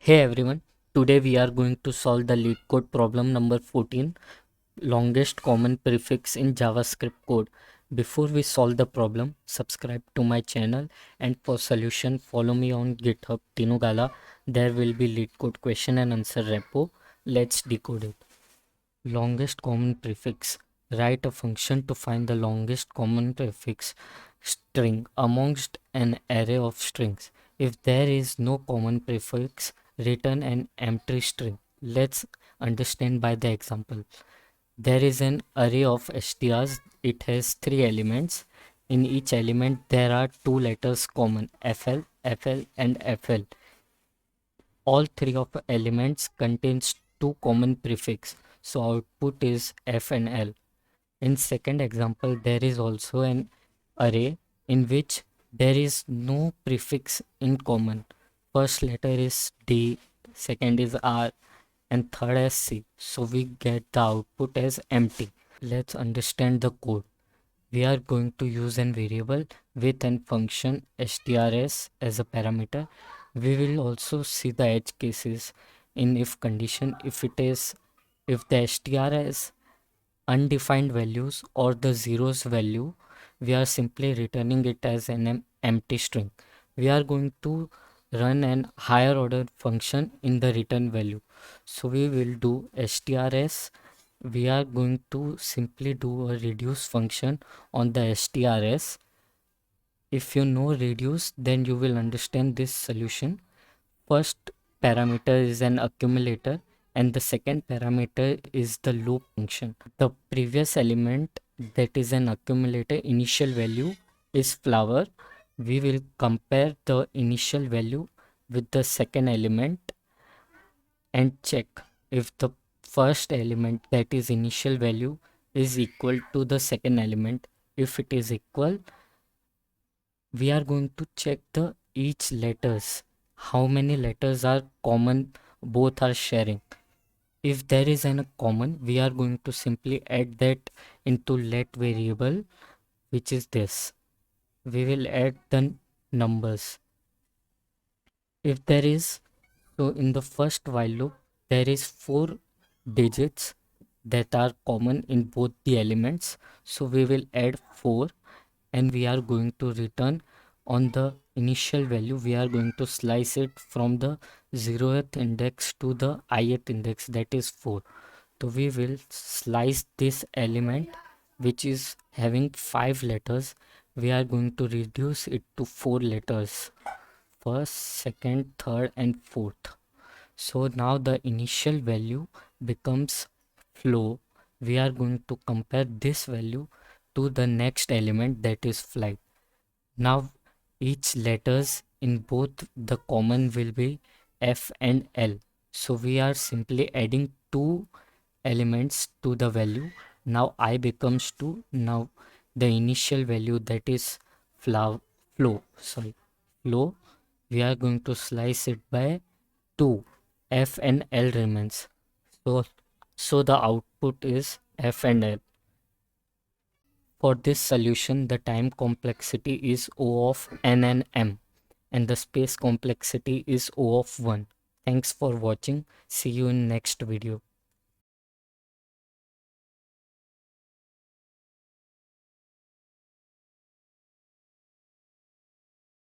Hey everyone, today we are going to solve the LeetCode problem number 14, longest common prefix in JavaScript code. Before we solve the problem, subscribe to my channel, and for solution follow me on GitHub TINU GALA. There will be LeetCode question and answer repo. Let's decode it. Longest common prefix. Write a function to find the longest common prefix string amongst an array of strings. If there is no common prefix, return an empty string. Let's understand by the example. There is an array of strs. It has 3 elements. In each element there are 2 letters common, FL, FL and FL. All 3 of elements contains 2 common prefix, so output is F and L. In second example, there is also an array in which there is no prefix in common. First letter is D, second is R, and third is C. So we get the output as empty. Let's understand the code. We are going to use an variable with an function strs as a parameter. We will also see the edge cases in if condition. If the str is undefined values or the zeros value, we are simply returning it as an empty string. We are going to run an higher order function in the return value. So we will do strs. We are going to simply do a reduce function on the strs. If you know reduce, then you will understand this solution. First parameter is an accumulator and the second parameter is the loop function. The previous element, that is an accumulator, initial value is flower. We will compare the initial value with the second element and check if the first element, that is initial value, is equal to the second element. If it is equal, we are going to check the each letters, how many letters are common both are sharing. If there is a common, we are going to simply add that into let variable, which is this. We will add the numbers. If there is, so in the first while loop, there is 4 digits that are common in both the elements. So we will add 4 and we are going to return on the initial value. We are going to slice it from the 0th index to the ith index, that is 4. So we will slice this element which is having 5 letters. We are going to reduce it to 4 letters, first, second, third and fourth. So now the initial value becomes flow. We are going to compare this value to the next element, that is flight. Now each letters in both the common will be F and L. So we are simply adding 2 elements to the value. Now I becomes 2. Now the initial value, that is flow, we are going to slice it by 2. F and L remains. So the output is F and L. For this solution, the time complexity is O of n and m, and the space complexity is O of 1. Thanks for watching. See you in next video.